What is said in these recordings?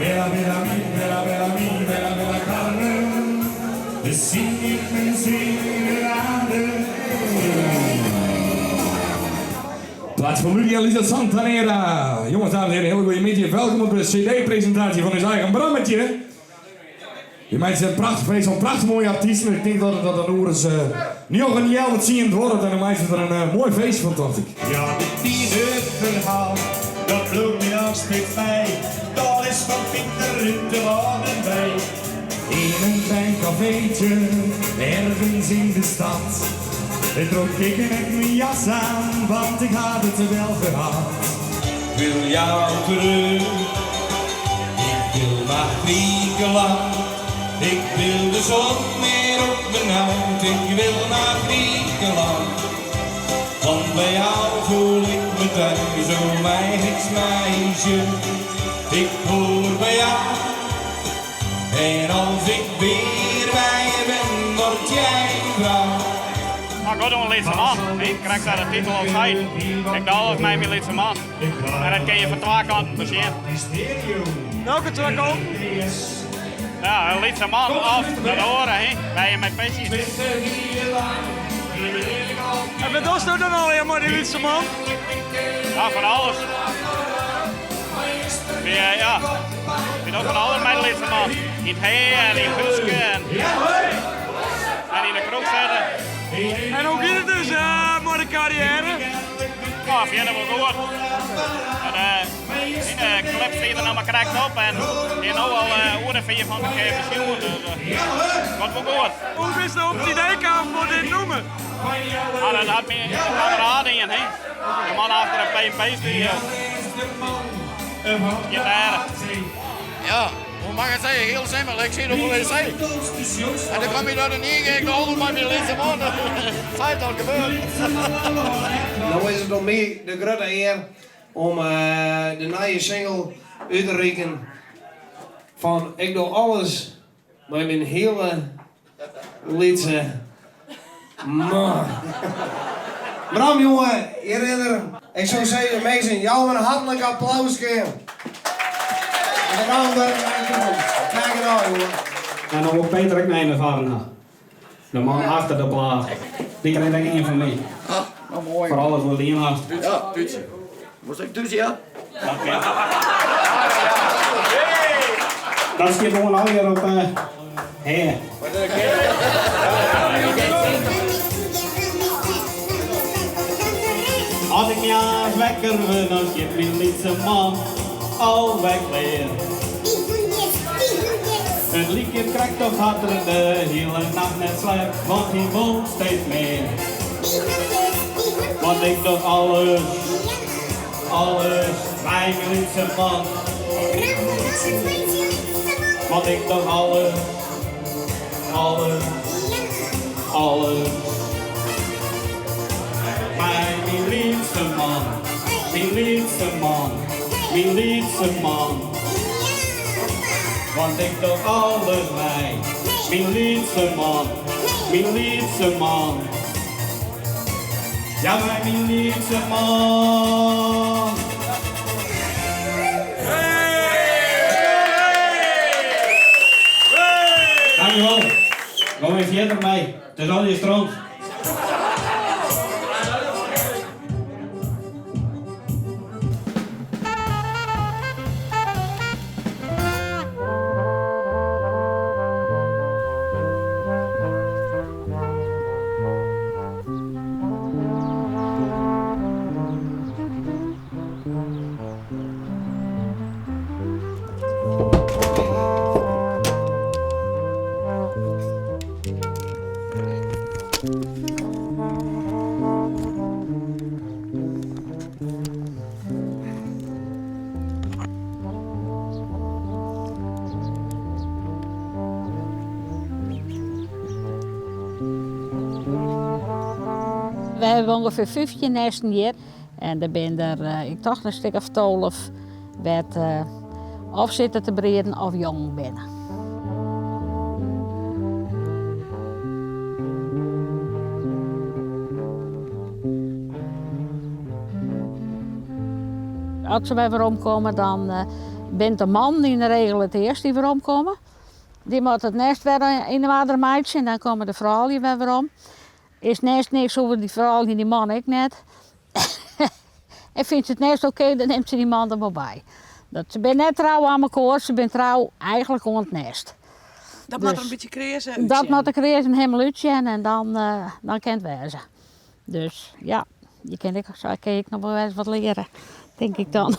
Bella, bella, bella, bella, bella, bella Carmen. Dus zing ik mijn zingeraden. Plaats voor Lydia Lisa Santanera. Jongens, dames en heren, heel goede middag. Welkom op de CD-presentatie van ons eigen Brammetje. Je meid zijn prachtig, zo'n prachtig mooie artiest. En ik denk dat het dan eens niet al niet wat ziend wordt. En dan meid het er een mooi feest van, dacht ik. Ja, dit verhaal, dat loopt niet als met mij. Dat is van Pieter in de Laden bij. In een klein cafeetje, ergens in de stad. Trok ik net mijn jas aan, want ik had het wel gehad. Ik wil jou terug, ik wil naar Griekenland. Ik wil de zon meer op mijn huid, ik wil naar Griekenland. Want bij jou voel ik me thuis, zo mijn meisje. Ik hoor bij jou. En als ik weer bij je ben, word jij vrouw. Maar ik word een lietse man. Ik krijg daar de titel op zijn. Ik dacht alles mij mijn lietse man. En dat kun je van twee kanten bezien. Welke twee kanten? Ja, een lietse man of de oren, hè. Bij je met pensies. En wat was nou dan al helemaal die lietse man? Ja, van alles. Ja, ik ben ook van alles met de lietse man. In het heer en in het huske en in de kroeg verder. En hoe ging het dus met de carrière? Ja, vind je wel goed. En de club zit er nou maar correct op en je nou al oren van je van de pensioen. Dus wat wel goed. Hoe is er op het idee gekomen voor dit noemen? Ja, dat had me een kameraad in, hè. De man achter een PNP-studio. Gitaar. Ja, hoe mag ik zeggen? Heel simpel. Ik zie het wel eens zeggen. En dan kom je door de neer, ik doe maar mijn lieve man. Dat is al gebeurd. Nou is het om mij de grote eer om de nieuwe single uit te rekenen van ik doe alles met mijn hele liedse man. Bram jongen, herinner, ik zou zeggen mensen, jou een hartelijk applaus geven. En dan gaan we kijk het aan jongen. En dan ook Peter Knijnen varen. De man achter de plaat. Die krijgt er één van mij. Ah, nou mooi. Voor alles wat die inhaast. Ja, Tuutje. Moest ik Tuutje, ja? Dat schiet gewoon alweer op heer. Als ik juist wekker ben, dan schiet mijn liefste man al weg weer. Het liedje krijgt toch harder de hele nacht net slecht, want hij woont steeds meer. Want ik doe alles, bij mijn liefste man. Want ik doe alles, bij mijn liefste man, mijn liefste man, mijn liefste man. Want ik doe alles bij mijn liefste man, mijn liefste man. Ja, mijn liefste man. Dankjewel. Kom even verder mee. Het is al je strand. We hebben ongeveer 15 nesten hier en er zijn er, ik dacht een stuk of 12 wat of zitten te breden of jong binnen. Als ze bij weer omkomen, dan bent de man die in de regel het eerst die weer omkomen. Die moet het nest weer in de watermeidje en dan komen de vrouwen weer om. Is nest niks over die vrouw en die man ik net. En vindt ze het nest oké, dan neemt ze die man er maar bij. Ze ben net trouw aan elkaar, ze ben trouw eigenlijk om het nest. Dat Dus moet er een beetje creëren. dat moet ik eerst een helemaal uitzien en dan kan het wezen. Dus ja, kan ik nog wel eens wat leren, denk ik dan.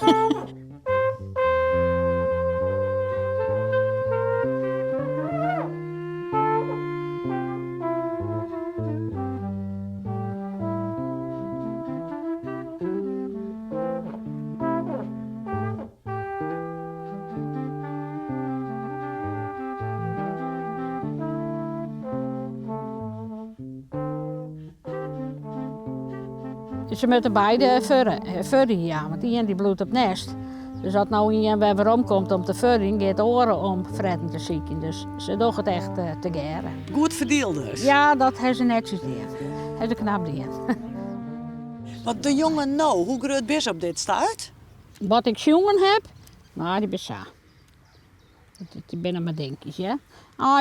Ze moeten beide furren, ja, want die bloedt op nest. Dus als nou iemand weer omkomt om te furren, gaat de oren om fretten te zieken. Dus ze doen het echt te geren. Goed verdeeld dus. Ja, dat hebben ze netjes gedaan. Hebben ze knap gedaan. Want de jongen nou, hoe groot is op dit staat? Wat ik jongen heb, nou die is zo. Die binnen mijn dingetjes, ja.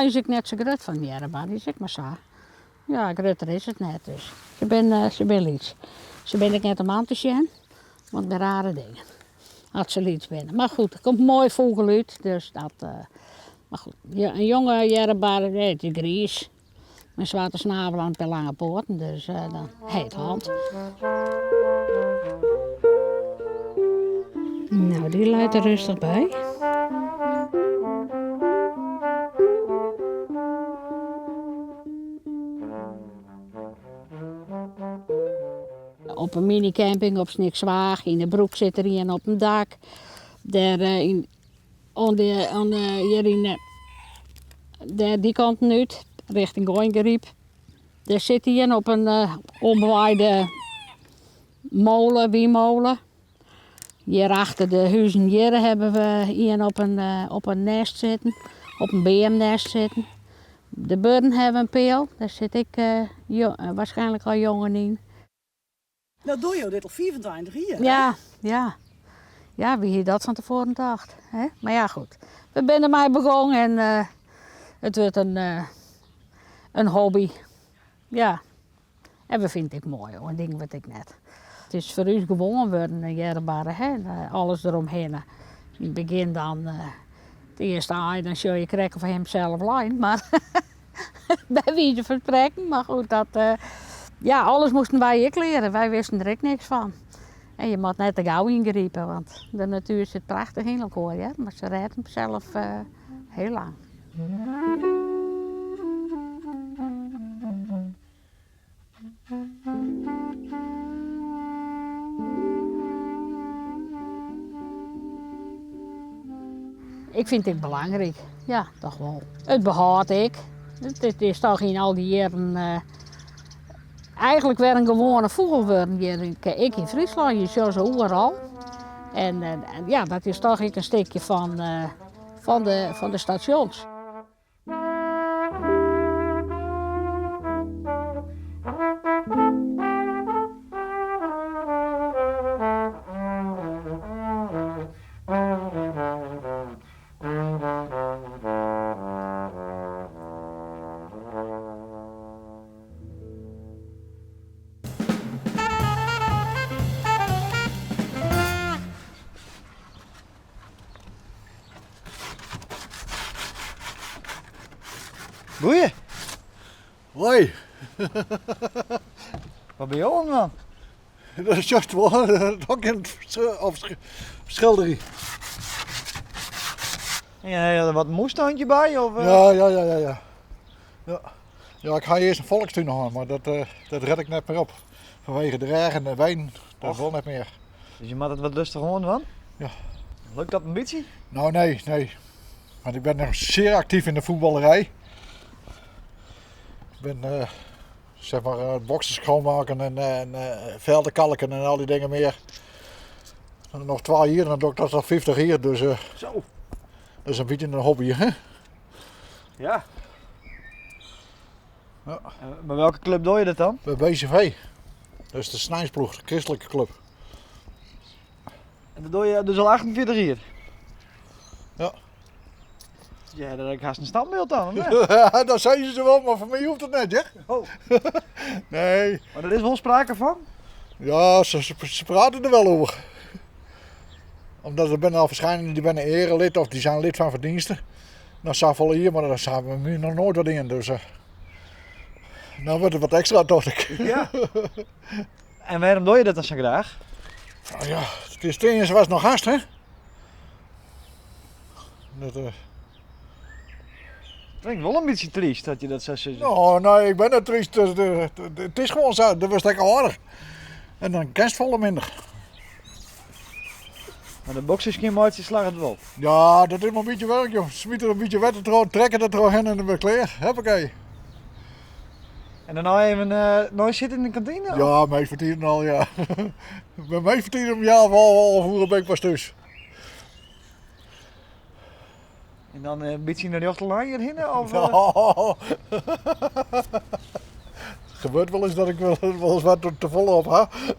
Is ik net zo groot van Jereba, die is ik maar zo. Ja, groter is het net dus. Ze ben iets. Ze ben ik net om aan te zien, want bij rare dingen. Had ze iets binnen. Maar goed, er komt een mooi vogel uit, dus dat... maar goed, een jonge Jereba, die is gries. Met zwarte snavel aan een lange poorten, dus dan heet hand. Nou, die luidt er rustig bij. Op een minicamping op Snikswaag, in de broek zit er een op een dak. Daar die kant uit, richting Goingeriep. Daar zit hij op een onbewaaide molen, wiemolen. Hier achter de huizen hier hebben we hier op een nest zitten, op een BM-nest zitten. De burden hebben een peel, daar zit ik waarschijnlijk al jongen in. Nou doe je dit al 24 jaar. Ja. Ja, wie had dat van tevoren gedacht. Hè? Maar ja, goed. We zijn ermee begonnen en het wordt een hobby. Ja. En we vinden het mooi hoor, een ding wat ik net. Het is voor u gewoon worden, een Jereba, hè? Alles eromheen. In het begin dan, het eerste aai, dan zou je krijgen van hemzelf lijn, maar bij wie ze verspreken. Maar goed, ja, alles moesten wij ik leren, wij wisten er ook niks van. En je moet net te gauw ingrijpen, want de natuur zit prachtig in elkaar, ja? Maar ze redt hem zelf heel lang. Ik vind het belangrijk, ja, toch wel. Het behoort ik. Het is toch in al die jaren eigenlijk weer een gewone vogel worden hier in Friesland, je zo overal. En ja, dat is toch een stukje van de stations. Goeie, Hoi, wat ben je aan man? dat is juist wel ook in het schilderie. Ja, wat moestandje bij? Of, Ja. Ja, ik ga eerst een volkstuin aan, maar dat red ik net meer op. Vanwege de regen en de wijn, dat wil net meer. Dus je moet het wat lustig horen van? Ja. Lukt dat een beetje? Nou nee. Want ik ben nog zeer actief in de voetballerij. Ik ben zeg maar boksen schoonmaken en velden kalken en al die dingen meer. En nog 12 hier en dan doe ik dat al 50 hier, dus Zo. dat is een beetje een hobby, hè? Ja. Maar welke club doe je dat dan? Bij BCV. Dat is de Snijsploeg, de christelijke club. En dat doe je dus al 48 hier? Ja. Ja, daar heb ik haast een standbeeld aan, hè? Ja, dat zeggen ze wel, maar voor mij hoeft het niet, hè? Oh. Nee. Maar er is wel sprake van? Ja, ze praten er wel over. Omdat er binnen al verschijnen die binnen erelid of die zijn lid van verdiensten. Dan zal hier, maar daar zijn we nog nooit wat in. Dus nou wordt het wat extra, dacht ik. Ja. En waarom doe je dat dan zo graag? Nou ja, het is ten eerste was nog gast, hè? Dat, Ik vind wel een beetje triest dat je dat zo zegt. nou, nee, ik ben niet triest. Het is gewoon zo, dat was lekker aardig. En dan kerstvallen minder. Maar de boxers geen maatje slagen het wel. Ja, dat is maar een beetje werk, joh. Smiet er een beetje wet er trekken er terug in en dan weer klaar. Hoppakee. En daarna even nooit zitten in de kantine? Ja, mij verdienen al, ja. Bij mij verdienen een jaar of half uur ben ik pas thuis. En dan een beetje naar de achterlijn hierheen? Of, Het gebeurt wel eens dat ik wel eens wat te vol op heb.